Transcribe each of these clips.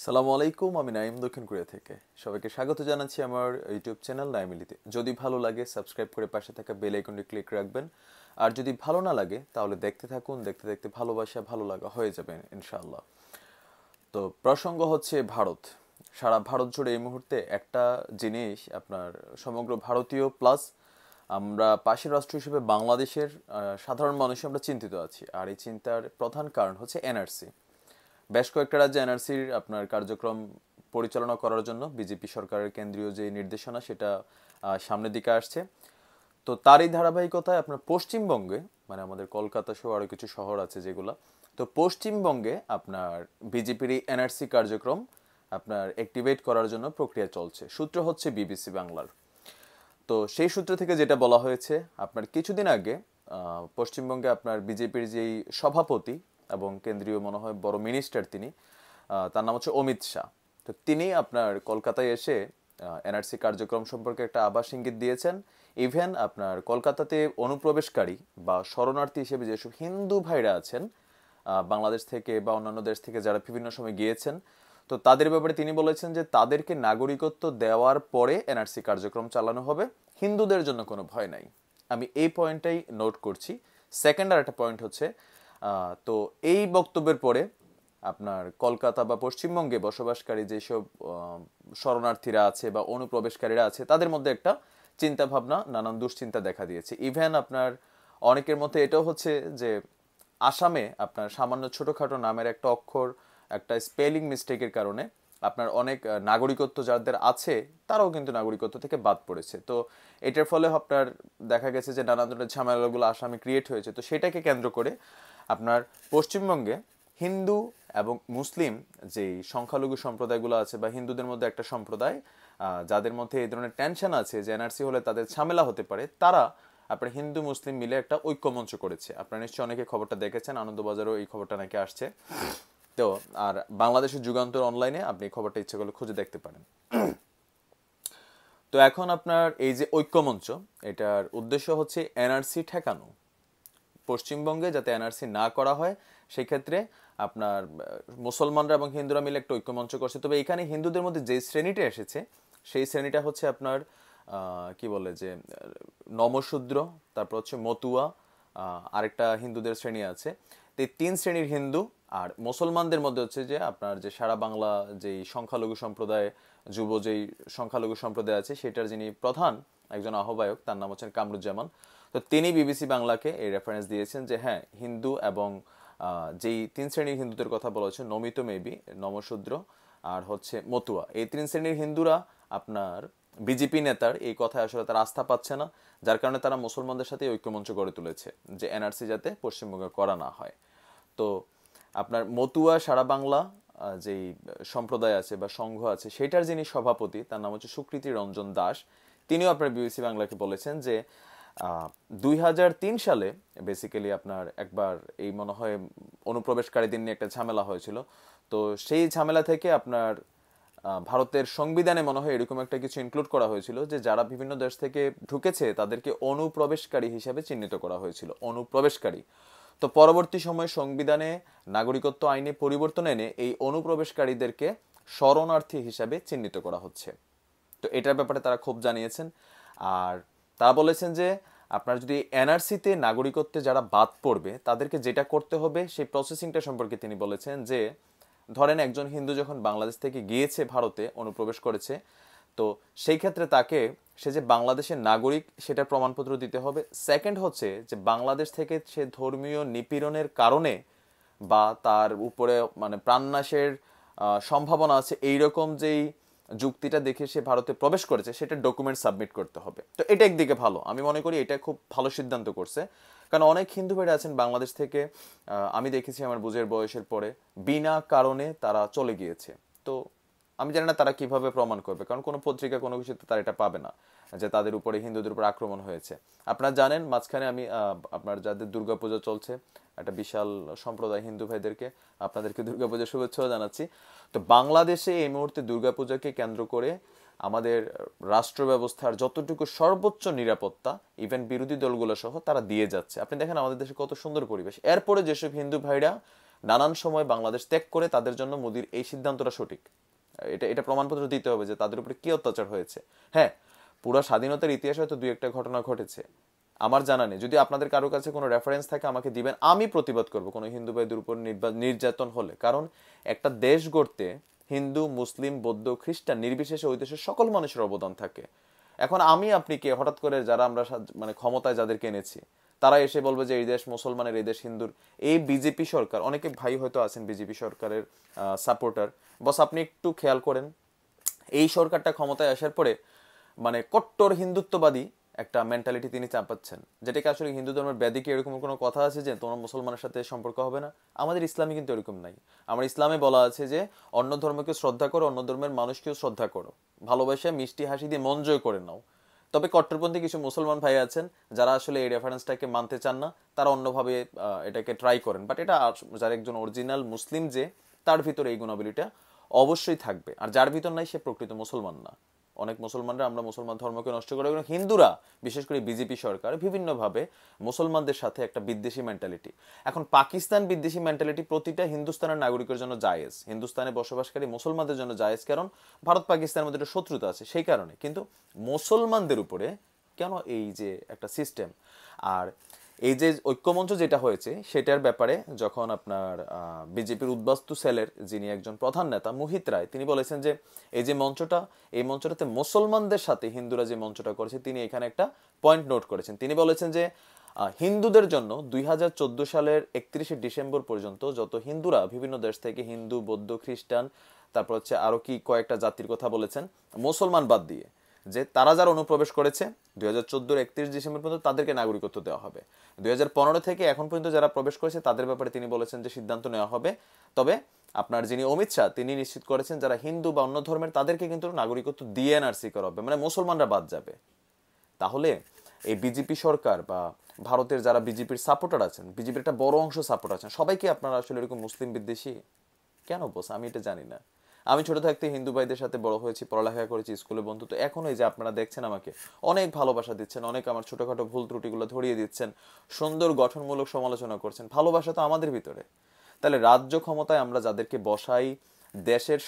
সালামু আলাইকুম, আমি নাইম দক্ষিণ কোরিয়া থেকে। সবাইকে স্বাগত জানাচ্ছি আমার ইউটিউব চ্যানেল নাইমিলিতে। যদি ভালো লাগে সাবস্ক্রাইব করে পাশে থাকা বেল আইকনটি ক্লিক রাখবেন। আর যদি ভালো না লাগে তাহলে দেখতে থাকুন, দেখতে দেখতে ভালোবাসা ভালো লাগা হয়ে যাবে ইনশাআল্লাহ। তো প্রসঙ্গ হচ্ছে ভারত। সারা ভারত জুড়ে এই মুহূর্তে একটা জিনিস আপনার সমগ্র ভারতীয় প্লাস আমরা পাশের রাষ্ট্র হিসেবে বাংলাদেশের সাধারণ মানুষ আমরা চিন্তিত আছি। আর এই চিন্তার প্রধান কারণ হচ্ছে এনআরসি। বেশ কয়েকটা রাজ্যে এনআরসির আপনার কার্যক্রম পরিচালনা করার জন্য বিজেপি সরকারের কেন্দ্রীয় যে নির্দেশনা সেটা সামনের দিকে আসছে। তো তারই ধারাবাহিকতায় আপনার পশ্চিমবঙ্গে মানে আমাদের কলকাতা সহ আরও কিছু শহর আছে যেগুলো, তো পশ্চিমবঙ্গে আপনার বিজেপির এই এনআরসি কার্যক্রম আপনার অ্যাক্টিভেট করার জন্য প্রক্রিয়া চলছে। সূত্র হচ্ছে বিবিসি বাংলার। তো সেই সূত্র থেকে যেটা বলা হয়েছে, আপনার কিছুদিন আগে পশ্চিমবঙ্গে আপনার বিজেপির যেই সভাপতি এবং কেন্দ্রীয় মনে হয় বড় মিনিস্টার তিনি, তার নাম হচ্ছে অমিত শাহ। তো তিনি আপনার কলকাতায় এসে এনআরসি কার্যক্রম সম্পর্কে একটা আভাস ইঙ্গিত দিয়েছেন। ইভেন আপনার কলকাতাতে অনুপ্রবেশকারী বা শরণার্থী হিসেবে যেসব হিন্দু ভাইরা আছেন বাংলাদেশ থেকে বা অন্যান্য দেশ থেকে যারা বিভিন্ন সময় গিয়েছেন, তো তাদের ব্যাপারে তিনি বলেছেন যে তাদেরকে নাগরিকত্ব দেওয়ার পরে এনআরসি কার্যক্রম চালানো হবে, হিন্দুদের জন্য কোনো ভয় নাই। আমি এই পয়েন্টটাই নোট করছি। সেকেন্ড আর একটা পয়েন্ট হচ্ছে তো এই বক্তব্যের পরে আপনার কলকাতা বা পশ্চিমবঙ্গে বসবাসকারী যেসব শরণার্থীরা আছে বা অনুপ্রবেশকারীরা আছে তাদের মধ্যে একটা চিন্তা ভাবনা, নানান দুশ্চিন্তা দেখা দিয়েছে। ইভেন আপনার অনেকের মধ্যে এটাও হচ্ছে যে আসামে আপনার সামান্য ছোটোখাটো নামের একটা অক্ষর, একটা স্পেলিং মিস্টেকের কারণে আপনার অনেক নাগরিকত্ব যাদের আছে তারাও কিন্তু নাগরিকত্ব থেকে বাদ পড়েছে। তো এটার ফলে আপনার দেখা গেছে যে নানা ধরনের ঝামেলাগুলো আসামে ক্রিয়েট হয়েছে। তো সেটাকে কেন্দ্র করে আপনার পশ্চিমবঙ্গে হিন্দু এবং মুসলিম যেই সংখ্যালঘু সম্প্রদায়গুলো আছে বা হিন্দুদের মধ্যে একটা সম্প্রদায় যাদের মধ্যে এই ধরনের টেনশন আছে যে এনআরসি হলে তাদের ঝামেলা হতে পারে, তারা আপনার হিন্দু মুসলিম মিলে একটা ঐক্যমঞ্চ করেছে। আপনারা নিশ্চয়ই অনেকে খবরটা দেখেছেন, আনন্দবাজারও এই খবরটা নাকি আসছে। তো আর বাংলাদেশের যুগান্তর অনলাইনে আপনি এই খবরটা ইচ্ছে করলে খুঁজে দেখতে পারেন। তো এখন আপনার এই যে ঐক্যমঞ্চ, এটার উদ্দেশ্য হচ্ছে এনআরসি ঠেকানো। পশ্চিমবঙ্গে যাতে এনআরসি না করা হয় সেক্ষেত্রে আপনার মুসলমানরা এবং হিন্দুরা মিলে একটা ঐক্যমঞ্চ করছে। তবে এখানে হিন্দুদের মধ্যে যে শ্রেণীটা এসেছে সেই শ্রেণীটা হচ্ছে আপনার কি বলে যে নমশূদ্র, তারপর হচ্ছে মতুয়া, আরেকটা হিন্দুদের শ্রেণী আছে। তো এই তিন শ্রেণীর হিন্দু। আর মুসলমানদের মধ্যে হচ্ছে যে আপনার যে সারা বাংলা যেই সংখ্যালঘু সম্প্রদায়, যুব যেই সংখ্যালঘু সম্প্রদায় আছে সেটার যিনি প্রধান একজন আহ্বায়ক, তার নাম হচ্ছেন কামরুজ্জামান। তো তিনি বিবিসি বাংলাকে এই রেফারেন্স দিয়েছেন যে হ্যাঁ, হিন্দু এবং যেই তিন শ্রেণীর হিন্দুদের কথা বলা হচ্ছে, নমিত মেবি, নমশূদ্র আর হচ্ছে মতুয়া, এই তিন শ্রেণীর হিন্দুরা আপনার বিজেপি নেতার এই কথায় আসলে তারা আস্থা পাচ্ছে না, যার কারণে তারা মুসলমানদের সাথে ঐক্যমঞ্চ গড়ে তুলেছে যে এনআরসি যাতে পশ্চিমবঙ্গে করা না হয়। তো আপনার মতুয়া সারা বাংলা যেই সম্প্রদায় আছে বা সংঘ আছে সেটার যিনি সভাপতি, তার নাম হচ্ছে সুকৃতি রঞ্জন দাস। তিনিও আপনার বিবিসি বাংলাকে বলেছেন যে 2003 সালে বেসিক্যালি আপনার একবার এই মনে হয় অনুপ্রবেশকারীদের নিয়ে একটা ঝামেলা হয়েছিল। তো সেই ঝামেলা থেকে আপনার ভারতের সংবিধানে মনে হয় এরকম একটা কিছু ইনক্লুড করা হয়েছিল যে যারা বিভিন্ন দেশ থেকে ঢুকেছে তাদেরকে অনুপ্রবেশকারী হিসেবে চিহ্নিত করা হয়েছিল, অনুপ্রবেশকারী। তো পরবর্তী সময়ে সংবিধানে নাগরিকত্ব আইনে পরিবর্তন এনে এই অনুপ্রবেশকারীদেরকে শরণার্থী হিসাবে চিহ্নিত করা হচ্ছে। তো এটার ব্যাপারে তারা ক্ষোভ জানিয়েছেন। আর তারা বলেছেন যে আপনার যদি এনআরসিতে নাগরিকত্বে যারা বাদ পড়বে তাদেরকে যেটা করতে হবে সেই প্রসেসিংটা সম্পর্কে তিনি বলেছেন যে ধরেন একজন হিন্দু যখন বাংলাদেশ থেকে গিয়েছে ভারতে, অনুপ্রবেশ করেছে, তো সেই ক্ষেত্রে তাকে সে যে বাংলাদেশের নাগরিক সেটার প্রমাণপত্র দিতে হবে। সেকেন্ড হচ্ছে যে বাংলাদেশ থেকে সে ধর্মীয় নিপীড়নের কারণে বা তার উপরে মানে প্রাণনাশের সম্ভাবনা আছে এইরকম যেই যুক্তিটা দেখে সে ভারতে প্রবেশ করেছে সেটার ডকুমেন্ট সাবমিট করতে হবে। তো এটা একদিকে ভালো, আমি মনে করি এটা খুব ভালো সিদ্ধান্ত করছে। কারণ অনেক হিন্দু ভাইরা আছেন বাংলাদেশ থেকে, আমি দেখেছি আমার বুঝের বয়সের পরে বিনা কারণে তারা চলে গিয়েছে। তো আমি জানি না তারা কিভাবে প্রমাণ করবে, কারণ কোনো পত্রিকা কোনো কিছুতে তারা এটা পাবে না যে তাদের উপরে হিন্দুদের উপর আক্রমণ হয়েছে। আপনারা জানেন মাঝখানে আমি আপনার যাদের দুর্গাপূজা চলছে, একটা বিশাল সম্প্রদায় হিন্দু ভাইদেরকে আপনাদেরকে দুর্গাপূজার শুভেচ্ছাও জানাচ্ছি। তো বাংলাদেশে এই মুহূর্তে দুর্গাপূজাকে কেন্দ্র করে আমাদের রাষ্ট্র ব্যবস্থার যতটুকু সর্বোচ্চ নিরাপত্তা ইভেন বিরোধী দলগুলো সহ তারা দিয়ে যাচ্ছে। আপনি দেখেন আমাদের দেশে কত সুন্দর পরিবেশ, এরপরে যেসব হিন্দু ভাইরা নানান সময় বাংলাদেশ ত্যাগ করে তাদের জন্য মোদির এই সিদ্ধান্তটা সঠিক। এটা এটা প্রমাণপত্র দিতে হবে যে তাদের উপরে কি অত্যাচার হয়েছে। হ্যাঁ, পুরো স্বাধীনতার ইতিহাসে হয়তো দুই একটা ঘটনা ঘটেছে, আমার জানা নেই। যদি আপনাদের কারো কাছে কোনো রেফারেন্স থাকে আমাকে দিবেন, আমি প্রতিবাদ করব কোনো হিন্দু ভাইদের উপর নির্যাতন হলে। কারণ একটা দেশ গড়তে হিন্দু, মুসলিম, বৌদ্ধ, খ্রিস্টান নির্বিশেষে ওই দেশের সকল মানুষের অবদান থাকে। এখন আমি আপনি কে হঠাৎ করে যারা আমরা মানে ক্ষমতায় যাদেরকে এনেছি তারা এসে বলবে যে এই দেশ মুসলমানের, এই দেশ হিন্দুর। এই বিজেপি সরকার, অনেকে ভাই হয়তো আছেন বিজেপি সরকারের সাপোর্টার, বস আপনি একটু খেয়াল করেন এই সরকারটা ক্ষমতায় আসার পরে মানে কট্টর হিন্দুত্ববাদী একটা মেন্টালিটি তিনি চাপাচ্ছেন, যেটাকে আসলে হিন্দু ধর্মের ব্যাধিকে এরকম কোনো কথা আছে যে তোমার মুসলমানের সাথে সম্পর্ক হবে না। আমাদের ইসলামে কিন্তু এরকম নাই। আমার ইসলামে বলা আছে যে অন্য ধর্মকে শ্রদ্ধা করো, অন্য ধর্মের মানুষকেও শ্রদ্ধা করো, ভালোবাসা মিষ্টি হাসি দিয়ে মন জয় করে নাও। তবে কট্টরপন্থী কিছু মুসলমান ভাই আছেন যারা আসলে এই রেফারেন্সটাকে মানতে চান না, তারা অন্যভাবে এটাকে ট্রাই করেন। বাট এটা যার একজন অরিজিনাল মুসলিম যে তার ভিতরে এই গুণাবলীটা অবশ্যই থাকবে, আর যার ভিতর নাই সে প্রকৃত মুসলমান না। অনেক মুসলমানরা আমরা মুসলমান ধর্মকে নষ্ট করে, এবং হিন্দুরা বিশেষ করে বিজেপি সরকার বিভিন্নভাবে মুসলমানদের সাথে একটা বিদ্বেষী মেন্টালিটি। এখন পাকিস্তান বিদ্বেষী মেন্টালিটি প্রতিটা হিন্দুস্তানের নাগরিকের জন্য জায়েজ, হিন্দুস্তানে বসবাসকারী মুসলমানদের জন্য জায়েজ, কারণ ভারত পাকিস্তানের মধ্যে একটা শত্রুতা আছে সেই কারণে। কিন্তু মুসলমানদের উপরে কেন এই যে একটা সিস্টেম? আর এই যে ঐক্যমঞ্চ যেটা হয়েছে সেটার ব্যাপারে যখন আপনার বিজেপির উদ্বাস্তু সেলের যিনি একজন প্রধান নেতা মোহিত রায় তিনি বলেছেন যে এই যে মঞ্চটা, এই মঞ্চটাতে মুসলমানদের সাথে হিন্দুরা যে মঞ্চটা করেছে, তিনি এখানে একটা পয়েন্ট নোট করেছেন। তিনি বলেছেন যে হিন্দুদের জন্য 2014 সালের 31শে ডিসেম্বর পর্যন্ত যত হিন্দুরা বিভিন্ন দেশ থেকে, হিন্দু, বৌদ্ধ, খ্রিস্টান, তারপর হচ্ছে আরো কি কয়েকটা জাতির কথা বলেছেন মুসলমান বাদ দিয়ে, যে তারা যারা অনুপ্রবেশ করেছে 2014 31 ডিসেম্বর পর্যন্ত তাদেরকে নাগরিকত্ব দেওয়া হবে। 2015 থেকে এখন পর্যন্ত যারা প্রবেশ করেছে তাদের ব্যাপারে তিনি বলেছেন যে সিদ্ধান্ত নেওয়া হবে। তবে আপনার যিনি অমিত শাহ তিনি নিশ্চিত করেছেন যারা হিন্দু বা অন্য ধর্মের তাদেরকে কিন্তু নাগরিকত্ব দিয়ে এনআরসি করা হবে, মানে মুসলমানরা বাদ যাবে। তাহলে এই বিজেপি সরকার বা ভারতের যারা বিজেপির সাপোর্টার আছেন, বিজেপির একটা বড় অংশ সাপোর্ট আছেন, সবাইকে আপনারা আসলে এরকম মুসলিম বিদ্বেষী কেন বস? আমি এটা জানি না। আমি ছোট থাকতে হিন্দু ভাইদের সাথে বড় হয়েছি, পড়ালেখা করেছি, স্কুলে বন্ধুত্ব, এখন এই যে আপনারা দেখছেন আমাকে অনেক ভালোবাসা দিচ্ছেন, অনেক আমার ছোটখাটো ভুল ত্রুটিগুলো ধরিয়ে দিচ্ছেন, সুন্দর গঠনমূলক সমালোচনা করছেন, ভালোবাসা তো আমাদের ভিতরে। তাহলে রাজ্য ক্ষমতায় আমরা যাদেরকে বসাই দেশের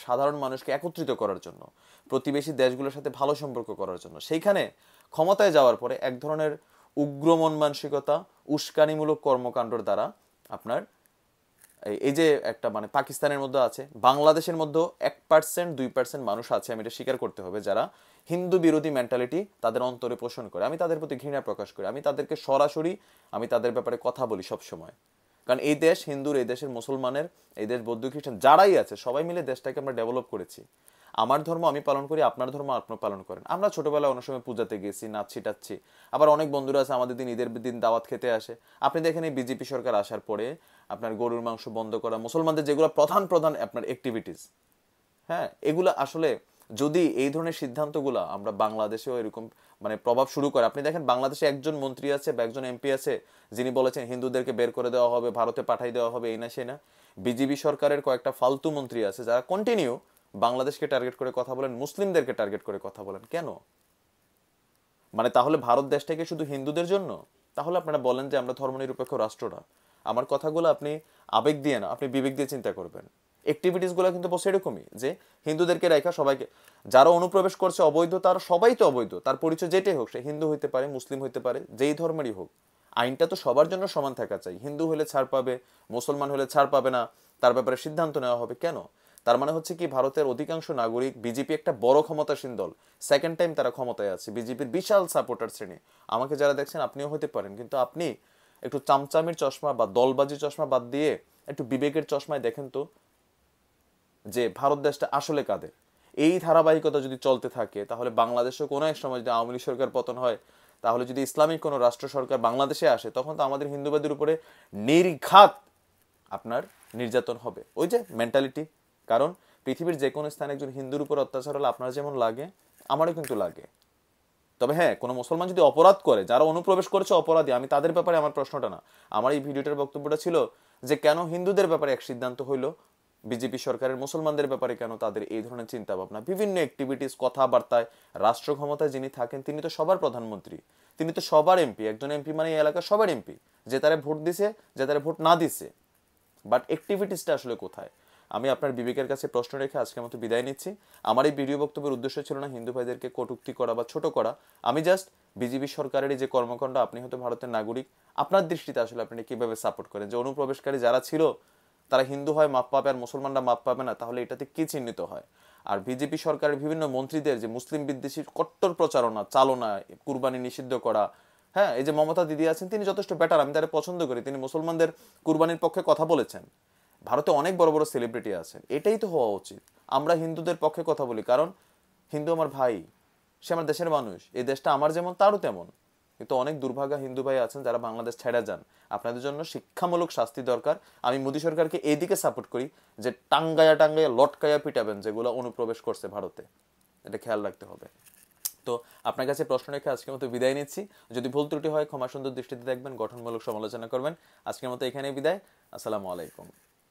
সাধারণ মানুষকে একত্রিত করার জন্য, প্রতিবেশী দেশগুলোর সাথে ভালো সম্পর্ক করার জন্য, সেইখানে ক্ষমতায় যাওয়ার পরে এক ধরনের উগ্র মন মানসিকতা, উস্কানিমূলক কর্মকাণ্ডের দ্বারা আপনার এই যে একটা মানে পাকিস্তানের মধ্যে আছে, বাংলাদেশের মধ্যেও 1% 2% মানুষ আছে, আমি এটা স্বীকার করতে হবে, যারা হিন্দু বিরোধী মেন্টালিটি তাদের অন্তরে পোষণ করে। আমি তাদের প্রতি ঘৃণা প্রকাশ করি, আমি তাদেরকে সরাসরি আমি তাদের ব্যাপারে কথা বলি সব সময়। কারণ এই দেশ হিন্দুর, এই দেশের মুসলমানের, এই দেশ বৌদ্ধ খ্রিস্টান যারাই আছে সবাই মিলে দেশটাকে আমরা ডেভেলপ করেছি। আমার ধর্ম আমি পালন করি, আপনার ধর্ম আপনি পালন করেন। আমরা ছোটবেলায় অনেক সময় পূজাতে গেছি, নাচছি টাচ্ছি, আবার অনেক বন্ধুরা আছে আমাদের দিন ঈদের দিন দাওয়াত খেতে আসে। আপনি দেখেন এই বিজেপি সরকার আসার পরে আপনার গরুর মাংস বন্ধ করা, মুসলমানদের যেগুলো প্রধান প্রধান আপনার অ্যাক্টিভিটিস, হ্যাঁ এগুলো আসলে যদি এই ধরনের সিদ্ধান্তগুলো আমরা বাংলাদেশেও এরকম মানে প্রভাব শুরু করে। আপনি দেখেন বাংলাদেশে একজন মন্ত্রী আছে বা একজন এমপি আছে যিনি বলেছেন হিন্দুদেরকে বের করে দেওয়া হবে, ভারতে পাঠাই দেওয়া হবে, এই না সে না। বিজেপি সরকারের কয়েকটা ফালতু মন্ত্রী আছে যারা কন্টিনিউ বাংলাদেশকে টার্গেট করে কথা বলেন, মুসলিমদেরকে টার্গেট করে কথা বলেন। কেন? মানে তাহলে ভারত দেশটাকে শুধু হিন্দুদের জন্য? তাহলে আপনারা বলেন যে আমরা ধর্মনিরপেক্ষ রাষ্ট্র না। আমার কথাগুলো আপনি আবেগ দিয়ে না, আপনি বিবেক দিয়ে চিন্তা করবেন। অ্যাক্টিভিটিস গুলো কিন্তু বসে এরকমই যে হিন্দুদেরকে রেখা সবাইকে, যারা অনুপ্রবেশ করছে অবৈধ, তার সবাই তো অবৈধ, তার পরিচয় যেটাই হোক, সে হিন্দু হইতে পারে, মুসলিম হইতে পারে, যেই ধর্মেরই হোক, আইনটা তো সবার জন্য সমান থাকা চাই। হিন্দু হলে ছাড় পাবে, মুসলমান হলে ছাড় পাবে না, তার ব্যাপারে সিদ্ধান্ত নেওয়া হবে কেন? তার মানে হচ্ছে কি ভারতের অধিকাংশ নাগরিক, বিজেপি একটা বড় ক্ষমতাসীন দল, সেকেন্ড টাইম তারা ক্ষমতায় আছে, বিজেপির বিশাল সাপোর্টার শ্রেণী। আমাকে যারা দেখছেন আপনিও হতে পারেন, কিন্তু আপনি একটু চামচামির চশমা বা দলবাজি চশমা বাদ দিয়ে একটু বিবেকের চশমায় দেখেন তো যে ভারত দেশটা আসলে কাদের। এই ধারাবাহিকতা যদি চলতে থাকে তাহলে বাংলাদেশে কোনো এক সময় যদি আওয়ামী লীগ সরকার পতন হয়, তাহলে যদি ইসলামিক কোনো রাষ্ট্র সরকার বাংলাদেশে আসে, তখন তো আমাদের হিন্দুবাদের উপরে নির্ঘাত আপনার নির্যাতন হবে। ওই যে মেন্টালিটি। কারণ পৃথিবীর যে কোনো স্থানে একজন হিন্দুর উপর অত্যাচার হলে আপনার যেমন লাগে আমারও কিন্তু লাগে। তবে হ্যাঁ, কোনো মুসলমান যদি অপরাধ করে, যারা অনুপ্রবেশ করেছে অপরাধী, আমি তাদের ব্যাপারে আমার প্রশ্নটা না, আমার এই ভিডিওটার বক্তব্যটা ছিল যে কেন হিন্দুদের ব্যাপারে এক সিদ্ধান্ত হইলো, বিজেপি সরকারের মুসলমানদের ব্যাপারে কেন তাদের এই ধরনের চিন্তা ভাবনা, বিভিন্ন অ্যাক্টিভিটিস, কথাবার্তায়। রাষ্ট্র ক্ষমতায় যিনি থাকেন তিনি তো সবার প্রধানমন্ত্রী, তিনি তো সবার এমপি। একজন এমপি মানে এই এলাকার সবার এমপি, যে তারা ভোট দিছে, যে তারা ভোট না দিছে। বাট অ্যাক্টিভিটিসটা আসলে কোথায়? আমি আপনার বিবেকের কাছে প্রশ্ন রেখে আজকের মতো বিদায় নিচ্ছি। আমার এই ভিডিও বক্তব্যের উদ্দেশ্য ছিল না হিন্দু ভাইদেরকে কটূক্তি করা বা ছোট করা। আমি জাস্ট বিজেপি সরকারের এই যে কর্মকাণ্ড, আপনি হয়তো ভারতের নাগরিক, আপনার দৃষ্টিতে আসলে আপনি কিভাবে সাপোর্ট করেন? যে অনুপ্রবেশকারী যারা ছিল তারা হিন্দু হয় মাপ পাবে আর মুসলমানরা মাপ পাবে না, তাহলে এটাতে কি চিহ্নিত হয়? আর বিজেপি সরকারের বিভিন্ন মন্ত্রীদের যে মুসলিম বিদ্বেষী কট্টর প্রচারণা, চালনা, কুরবানি নিষিদ্ধ করা, হ্যাঁ, এই যে মমতা দিদি আছেন তিনি যথেষ্ট বেটার, আমি তারা পছন্দ করি, তিনি মুসলমানদের কুরবানির পক্ষে কথা বলেছেন। ভারতে অনেক বড় বড় সেলিব্রিটি আছেন, এটাই তো হওয়া উচিত। আমরা হিন্দুদের পক্ষে কথা বলি, কারণ হিন্দু আমার ভাই, সে আমার দেশের মানুষ, এই দেশটা আমার যেমন তারও তেমন। কিন্তু অনেক দুর্ভাগা হিন্দু ভাই আছেন যারা বাংলাদেশ ছেড়ে যান, আপনাদের জন্য শিক্ষামূলক শাস্তি দরকার। আমি মোদী সরকারকে এইদিকে সাপোর্ট করি যে টাঙ্গায়া টাঙ্গায়া লটকায়া পিটাবেন যেগুলো অনুপ্রবেশ করছে ভারতে, এটা খেয়াল রাখতে হবে। তো আপনার কাছে প্রশ্ন রেখে আজকের মতো বিদায় নিচ্ছি। যদি ভুল ত্রুটি হয় ক্ষমা সুন্দর দৃষ্টিতে দেখবেন, গঠনমূলক সমালোচনা করবেন। আজকের মতো এখানেই বিদায়। আসসালামু আলাইকুম।